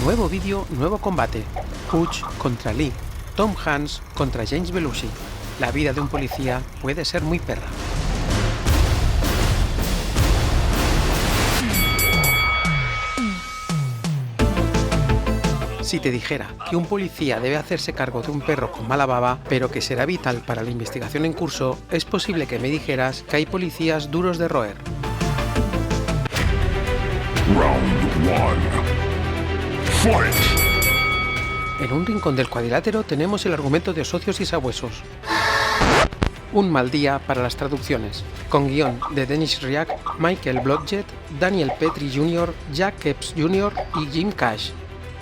Nuevo vídeo, nuevo combate. Hutch contra Lee. Tom Hanks contra James Belushi. La vida de un policía puede ser muy perra. Si te dijera que un policía debe hacerse cargo de un perro con mala baba, pero que será vital para la investigación en curso, es posible que me dijeras que hay policías duros de roer. Round 1. Fight! En un rincón del cuadrilátero tenemos el argumento de Socios y Sabuesos. Un mal día para las traducciones, con guión de Dennis Riak, Michael Blodgett, Daniel Petrie Jr., Jack Epps Jr. y Jim Cash.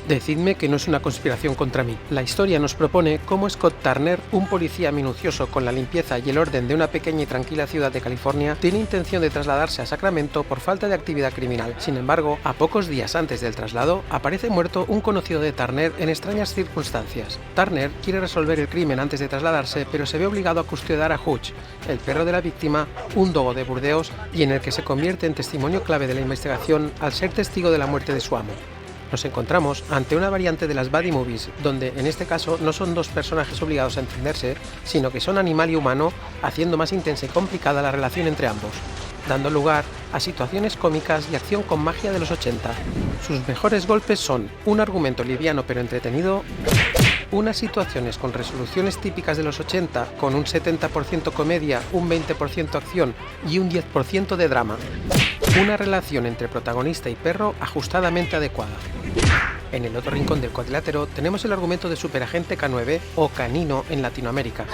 Decidme que no es una conspiración contra mí. La historia nos propone cómo Scott Turner, un policía minucioso con la limpieza y el orden de una pequeña y tranquila ciudad de California, tiene intención de trasladarse a Sacramento por falta de actividad criminal. Sin embargo, a pocos días antes del traslado, aparece muerto un conocido de Turner en extrañas circunstancias. Turner quiere resolver el crimen antes de trasladarse, pero se ve obligado a custodiar a Hutch, el perro de la víctima, un dogo de Burdeos, y en el que se convierte en testimonio clave de la investigación al ser testigo de la muerte de su amo. Nos encontramos ante una variante de las buddy movies, donde en este caso no son dos personajes obligados a entenderse, sino que son animal y humano, haciendo más intensa y complicada la relación entre ambos, dando lugar a situaciones cómicas y acción con magia de los 80. Sus mejores golpes son un argumento liviano pero entretenido, unas situaciones con resoluciones típicas de los 80, con un 70% comedia, un 20% acción y un 10% de drama. Una relación entre protagonista y perro ajustadamente adecuada. En el otro rincón del cuadrilátero tenemos el argumento de Superagente K9 o Canino en Latinoamérica.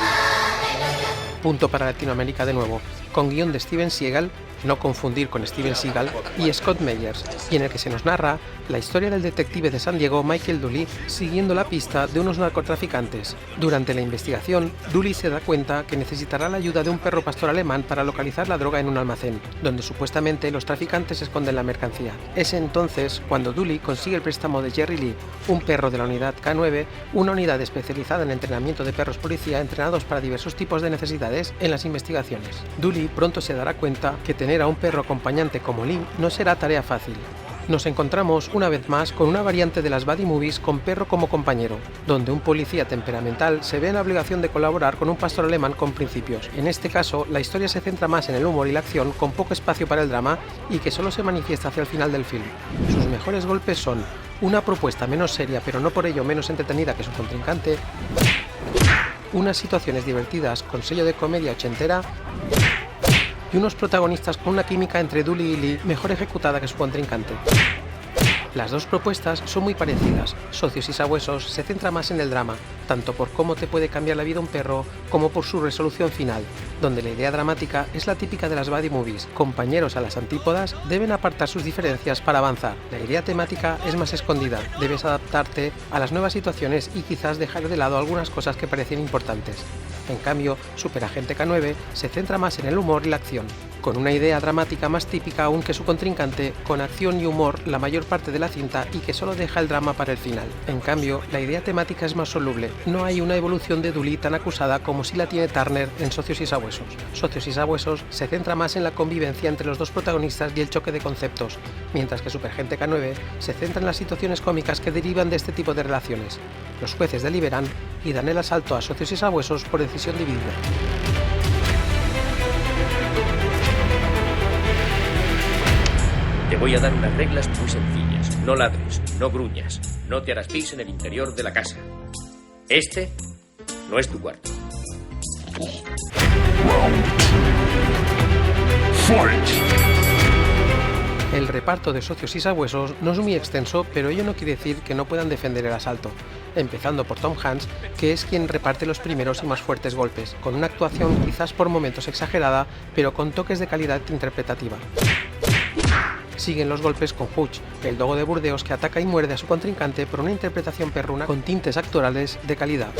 Punto para Latinoamérica de nuevo, con guión de Steven Seagal, no confundir con Steven Seagal, y Scott Meyers, y en el que se nos narra la historia del detective de San Diego Michael Dooley siguiendo la pista de unos narcotraficantes. Durante la investigación, Dooley se da cuenta que necesitará la ayuda de un perro pastor alemán para localizar la droga en un almacén, donde supuestamente los traficantes esconden la mercancía. Es entonces cuando Dooley consigue el préstamo de Jerry Lee, un perro de la unidad K9, una unidad especializada en entrenamiento de perros policía entrenados para diversos tipos de necesidades en las investigaciones. Dooley pronto se dará cuenta que tener a un perro acompañante como Lee no será tarea fácil. Nos encontramos una vez más con una variante de las buddy movies con perro como compañero, donde un policía temperamental se ve en la obligación de colaborar con un pastor alemán con principios. En este caso, la historia se centra más en el humor y la acción, con poco espacio para el drama y que solo se manifiesta hacia el final del film. Sus mejores golpes son una propuesta menos seria pero no por ello menos entretenida que su contrincante, unas situaciones divertidas con sello de comedia ochentera y unos protagonistas con una química entre Dooley y Lee mejor ejecutada que su contrincante. Las dos propuestas son muy parecidas. Socios y Sabuesos se centra más en el drama, tanto por cómo te puede cambiar la vida un perro, como por su resolución final, donde la idea dramática es la típica de las buddy movies. Compañeros a las antípodas deben apartar sus diferencias para avanzar. La idea temática es más escondida, debes adaptarte a las nuevas situaciones y quizás dejar de lado algunas cosas que parecen importantes. En cambio, Superagente K9 se centra más en el humor y la acción, con una idea dramática más típica aún que su contrincante, con acción y humor la mayor parte de la cinta y que solo deja el drama para el final. En cambio, la idea temática es más soluble, no hay una evolución de Dooley tan acusada como si la tiene Turner en Socios y Sabuesos. Socios y Sabuesos se centra más en la convivencia entre los dos protagonistas y el choque de conceptos, mientras que Superagente K9 se centra en las situaciones cómicas que derivan de este tipo de relaciones. Los jueces deliberan y dan el asalto a Socios y Sabuesos por decisión dividida. Te voy a dar unas reglas muy sencillas. No ladres, no gruñas, no te harás pis en el interior de la casa. Este no es tu cuarto. Round 2. Fight! El reparto de Socios y Sabuesos no es muy extenso, pero ello no quiere decir que no puedan defender el asalto, empezando por Tom Hanks, que es quien reparte los primeros y más fuertes golpes, con una actuación quizás por momentos exagerada, pero con toques de calidad interpretativa. Siguen los golpes con Hutch, el dogo de Burdeos que ataca y muerde a su contrincante por una interpretación perruna con tintes actorales de calidad.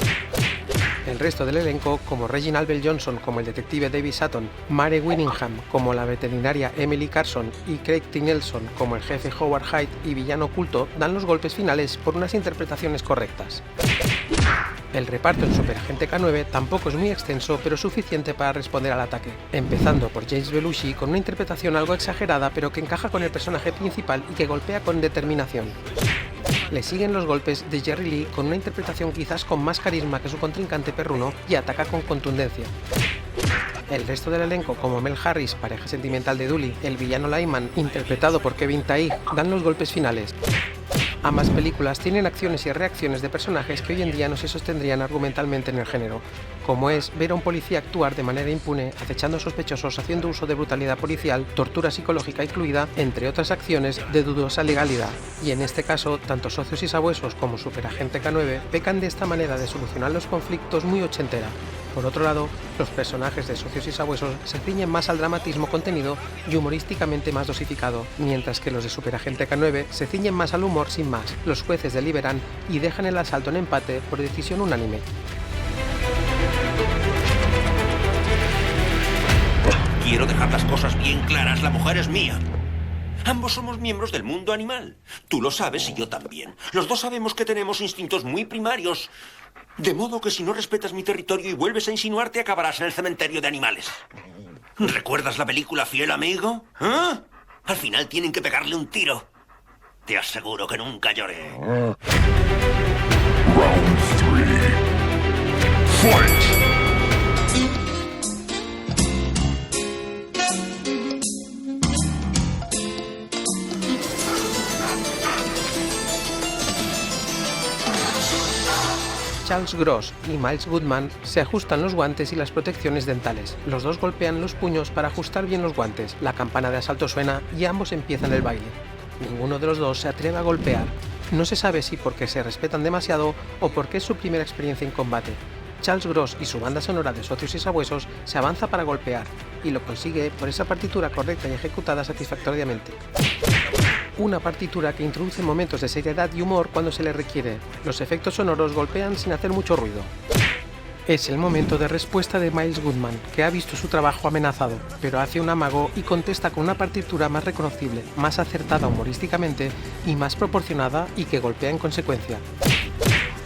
El resto del elenco, como Reginald Bell Johnson como el detective David Sutton, Mare Winningham como la veterinaria Emily Carson y Craig T. Nelson como el jefe Howard Hyde y villano oculto, dan los golpes finales por unas interpretaciones correctas. El reparto en Superagente K9 tampoco es muy extenso, pero suficiente para responder al ataque, empezando por James Belushi con una interpretación algo exagerada pero que encaja con el personaje principal y que golpea con determinación. Le siguen los golpes de Jerry Lee con una interpretación quizás con más carisma que su contrincante perruno y ataca con contundencia. El resto del elenco, como Mel Harris, pareja sentimental de Dooley, el villano Lyman, interpretado por Kevin Taig, dan los golpes finales. Ambas películas tienen acciones y reacciones de personajes que hoy en día no se sostendrían argumentalmente en el género, como es ver a un policía actuar de manera impune, acechando sospechosos, haciendo uso de brutalidad policial, tortura psicológica incluida, entre otras acciones de dudosa legalidad. Y en este caso, tanto Socios y Sabuesos como Superagente K9 pecan de esta manera de solucionar los conflictos muy ochentera. Por otro lado, los personajes de Socios y Sabuesos se ciñen más al dramatismo contenido y humorísticamente más dosificado, mientras que los de Superagente K9 se ciñen más al humor sin más. Los jueces deliberan y dejan el asalto en empate por decisión unánime. Quiero dejar las cosas bien claras, la mujer es mía. Ambos somos miembros del mundo animal. Tú lo sabes y yo también. Los dos sabemos que tenemos instintos muy primarios. De modo que si no respetas mi territorio y vuelves a insinuarte, acabarás en el cementerio de animales. ¿Recuerdas la película Fiel Amigo? ¿Ah? Al final tienen que pegarle un tiro. Te aseguro que nunca lloré. Round 3. Fight! Charles Gross y Miles Goodman se ajustan los guantes y las protecciones dentales. Los dos golpean los puños para ajustar bien los guantes. La campana de asalto suena y ambos empiezan el baile. Ninguno de los dos se atreve a golpear. No se sabe si porque se respetan demasiado o porque es su primera experiencia en combate. Charles Gross y su banda sonora de Socios y Sabuesos se avanza para golpear, y lo consigue por esa partitura correcta y ejecutada satisfactoriamente. Una partitura que introduce momentos de seriedad y humor cuando se le requiere. Los efectos sonoros golpean sin hacer mucho ruido. Es el momento de respuesta de Miles Goodman, que ha visto su trabajo amenazado, pero hace un amago y contesta con una partitura más reconocible, más acertada humorísticamente y más proporcionada, y que golpea en consecuencia.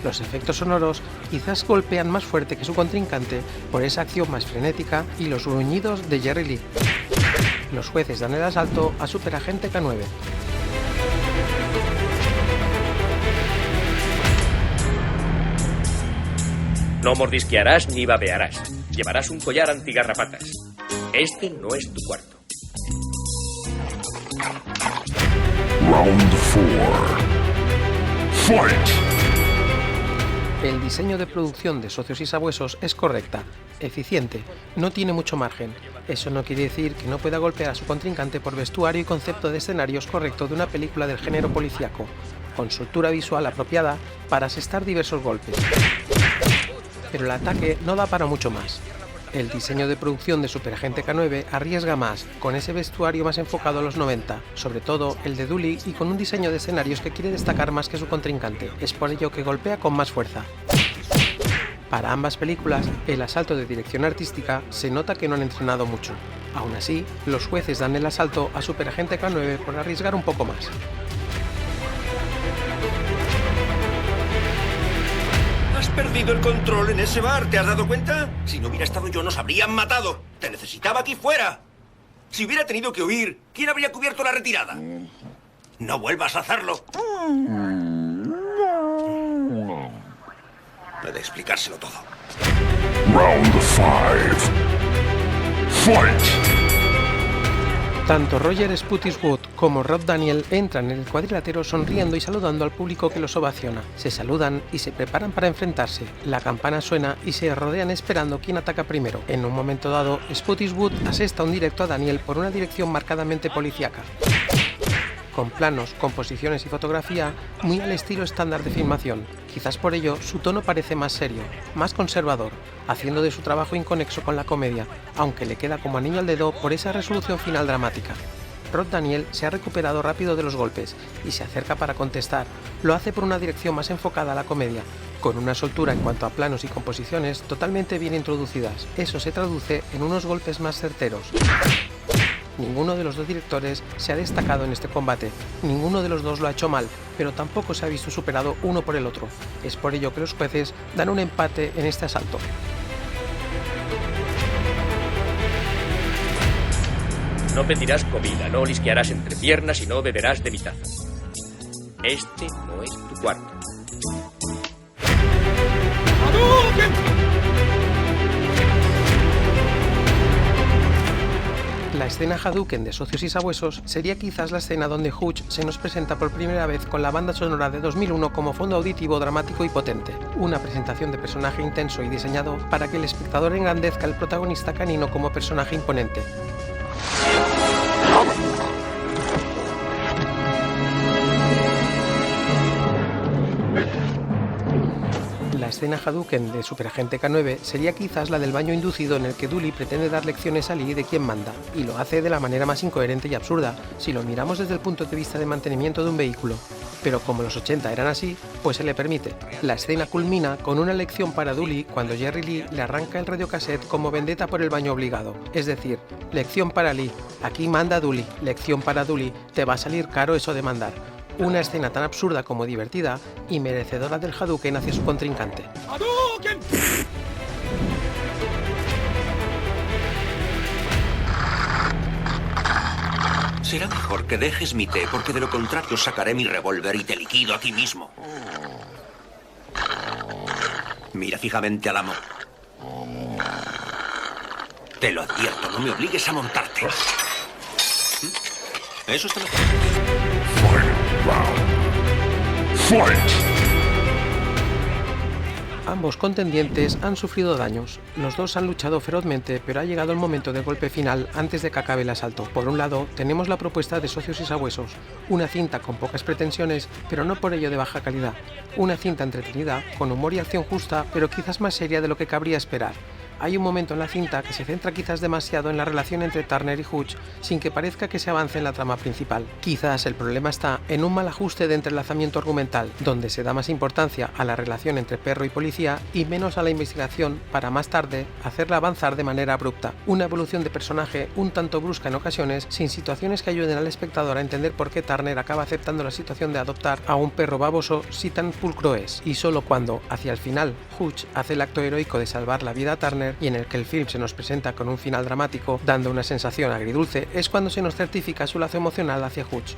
Los efectos sonoros quizás golpean más fuerte que su contrincante por esa acción más frenética y los gruñidos de Jerry Lee. Los jueces dan el asalto a Superagente K9. No mordisquearás ni babearás. Llevarás un collar antigarrapatas. Este no es tu cuarto. Round 4. Fight! El diseño de producción de Socios y Sabuesos es correcta, eficiente, no tiene mucho margen. Eso no quiere decir que no pueda golpear a su contrincante por vestuario y concepto de escenarios correcto de una película del género policíaco, con soltura visual apropiada para asestar diversos golpes. Pero el ataque no da para mucho más. El diseño de producción de Superagente K9 arriesga más, con ese vestuario más enfocado a los 90, sobre todo el de Dooley, y con un diseño de escenarios que quiere destacar más que su contrincante. Es por ello que golpea con más fuerza. Para ambas películas, el asalto de dirección artística se nota que no han entrenado mucho. Aún así, los jueces dan el asalto a Superagente K9 por arriesgar un poco más. Has perdido el control en ese bar, ¿te has dado cuenta? Si no hubiera estado yo, nos habrían matado. Te necesitaba aquí fuera. Si hubiera tenido que huir, ¿quién habría cubierto la retirada? No vuelvas a hacerlo. Puede explicárselo todo. Round 5. Fight! Tanto Roger Spottiswoode como Rod Daniel entran en el cuadrilátero sonriendo y saludando al público que los ovaciona. Se saludan y se preparan para enfrentarse. La campana suena y se rodean esperando quién ataca primero. En un momento dado, Spottiswoode asesta un directo a Daniel por una dirección marcadamente policíaca, con planos, composiciones y fotografía muy al estilo estándar de filmación. Quizás por ello su tono parece más serio, más conservador, haciendo de su trabajo inconexo con la comedia, aunque le queda como anillo al dedo por esa resolución final dramática. Rod Daniel se ha recuperado rápido de los golpes y se acerca para contestar. Lo hace por una dirección más enfocada a la comedia, con una soltura en cuanto a planos y composiciones totalmente bien introducidas. Eso se traduce en unos golpes más certeros. Ninguno de los dos directores se ha destacado en este combate, ninguno de los dos lo ha hecho mal, pero tampoco se ha visto superado uno por el otro. Es por ello que los jueces dan un empate en este asalto. No pedirás comida, no olisquearás entre piernas y no beberás de mi taza. Este no es tu cuarto. La escena Hadouken de Socios y Sabuesos sería quizás la escena donde Hutch se nos presenta por primera vez con la banda sonora de 2001 como fondo auditivo dramático y potente, una presentación de personaje intenso y diseñado para que el espectador engrandezca al protagonista canino como personaje imponente. La escena Hadouken de Superagente K9 sería quizás la del baño inducido en el que Dooley pretende dar lecciones a Lee de quién manda, y lo hace de la manera más incoherente y absurda, si lo miramos desde el punto de vista de mantenimiento de un vehículo. Pero como los 80 eran así, pues se le permite. La escena culmina con una lección para Dooley cuando Jerry Lee le arranca el radiocassette como vendetta por el baño obligado. Es decir, lección para Lee, aquí manda Dooley, lección para Dooley, te va a salir caro eso de mandar. Una escena tan absurda como divertida y merecedora del Hadouken hacia su contrincante. Será mejor que dejes mi té, porque de lo contrario sacaré mi revólver y te liquido a ti mismo. Mira fijamente al amo. Te lo advierto, no me obligues a montarte. Eso está mejor. Fight! Ambos contendientes han sufrido daños. Los dos han luchado ferozmente, pero ha llegado el momento del golpe final antes de que acabe el asalto. Por un lado, tenemos la propuesta de Socios y Sabuesos, una cinta con pocas pretensiones, pero no por ello de baja calidad. Una cinta entretenida, con humor y acción justa, pero quizás más seria de lo que cabría esperar. Hay un momento en la cinta que se centra quizás demasiado en la relación entre Turner y Hutch, sin que parezca que se avance en la trama principal. Quizás el problema está en un mal ajuste de entrelazamiento argumental, donde se da más importancia a la relación entre perro y policía y menos a la investigación para más tarde hacerla avanzar de manera abrupta. Una evolución de personaje un tanto brusca en ocasiones, sin situaciones que ayuden al espectador a entender por qué Turner acaba aceptando la situación de adoptar a un perro baboso si tan pulcro es. Y solo cuando, hacia el final, Hutch hace el acto heroico de salvar la vida a Turner, y en el que el film se nos presenta con un final dramático, dando una sensación agridulce, es cuando se nos certifica su lazo emocional hacia Hutch.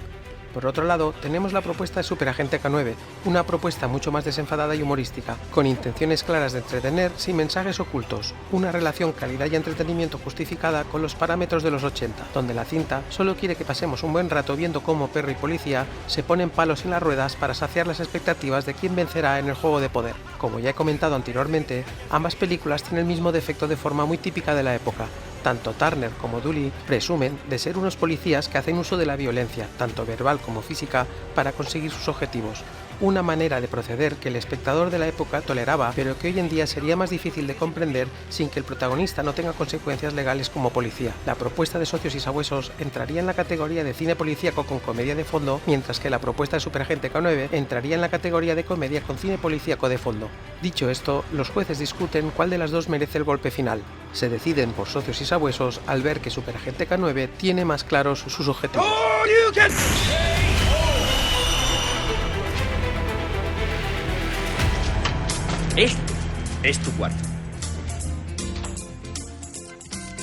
Por otro lado, tenemos la propuesta de Superagente K9, una propuesta mucho más desenfadada y humorística, con intenciones claras de entretener sin mensajes ocultos, una relación calidad y entretenimiento justificada con los parámetros de los 80, donde la cinta solo quiere que pasemos un buen rato viendo cómo perro y policía se ponen palos en las ruedas para saciar las expectativas de quién vencerá en el juego de poder. Como ya he comentado anteriormente, ambas películas tienen el mismo defecto de forma muy típica de la época. Tanto Turner como Dooley presumen de ser unos policías que hacen uso de la violencia, tanto verbal como física, para conseguir sus objetivos. Una manera de proceder que el espectador de la época toleraba, pero que hoy en día sería más difícil de comprender sin que el protagonista no tenga consecuencias legales como policía. La propuesta de Socios y Sabuesos entraría en la categoría de cine policíaco con comedia de fondo, mientras que la propuesta de Superagente K9 entraría en la categoría de comedia con cine policíaco de fondo. Dicho esto, los jueces discuten cuál de las dos merece el golpe final. Se deciden por Socios y Sabuesos al ver que Superagente K9 tiene más claros sus objetivos. Este es tu cuarto.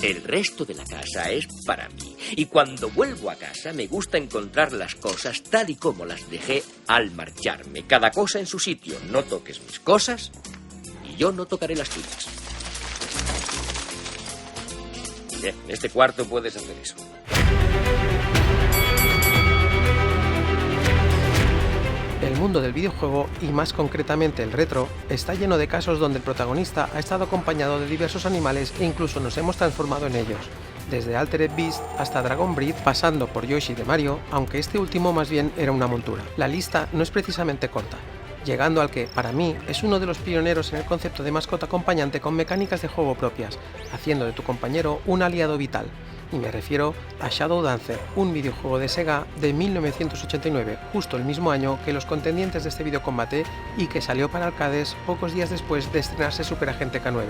El resto de la casa es para mí. Y cuando vuelvo a casa me gusta encontrar las cosas tal y como las dejé al marcharme. Cada cosa en su sitio. No toques mis cosas y yo no tocaré las tuyas. Bien, en este cuarto puedes hacer eso. El mundo del videojuego, y más concretamente el retro, está lleno de casos donde el protagonista ha estado acompañado de diversos animales e incluso nos hemos transformado en ellos, desde Altered Beast hasta Dragon Breed, pasando por Yoshi de Mario, aunque este último más bien era una montura. La lista no es precisamente corta, llegando al que, para mí, es uno de los pioneros en el concepto de mascota acompañante con mecánicas de juego propias, haciendo de tu compañero un aliado vital. Y me refiero a Shadow Dancer, un videojuego de Sega de 1989, justo el mismo año que los contendientes de este videocombate y que salió para arcades pocos días después de estrenarse Superagente K9.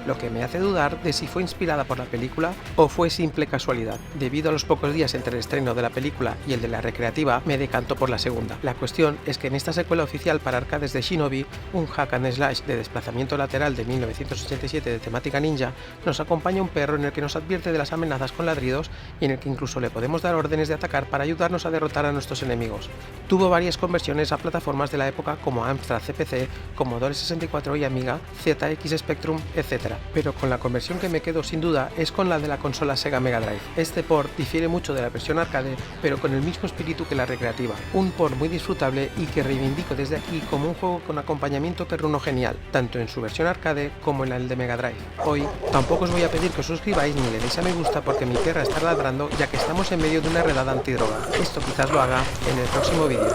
lo que me hace dudar de si fue inspirada por la película o fue simple casualidad. Debido a los pocos días entre el estreno de la película y el de la recreativa, me decanto por la segunda. La cuestión es que en esta secuela oficial para arcades de Shinobi, un hack and slash de desplazamiento lateral de 1987 de temática ninja, nos acompaña un perro en el que nos advierte de las amenazas con ladridos y en el que incluso le podemos dar órdenes de atacar para ayudarnos a derrotar a nuestros enemigos. Tuvo varias conversiones a plataformas de la época como Amstrad CPC, Commodore 64 y Amiga, ZX Spectrum, etc. Pero con la conversión que me quedo sin duda es con la de la consola Sega Mega Drive. Este port difiere mucho de la versión arcade, pero con el mismo espíritu que la recreativa. Un port muy disfrutable y que reivindico desde aquí como un juego con acompañamiento perruno genial, tanto en su versión arcade como en el de Mega Drive. Hoy tampoco os voy a pedir que os suscribáis ni le deis a me gusta porque mi perra está ladrando ya que estamos en medio de una redada antidroga. Esto quizás lo haga en el próximo vídeo.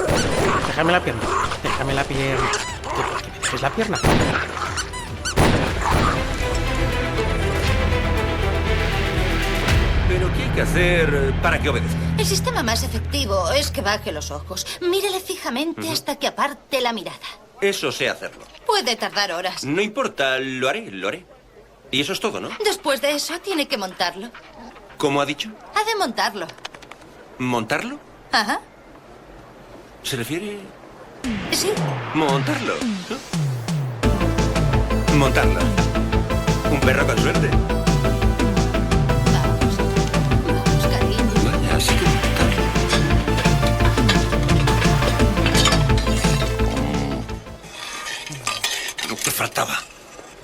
Déjame la pierna, déjame la pierna. ¿Que me dejes la pierna? ¿Pero qué hay que hacer para que obedezca? El sistema más efectivo es que baje los ojos. Mírele fijamente hasta que aparte la mirada. Eso sé hacerlo. Puede tardar horas. No importa, lo haré, lo haré. Y eso es todo, ¿no? Después de eso, tiene que montarlo. ¿Cómo ha dicho? Ha de montarlo. ¿Montarlo? Ajá. ¿Se refiere...? Sí. Montarlo. Montarlo. Un perro con suerte. Vamos, cariño. Vaya, así que montarlo. Lo que faltaba.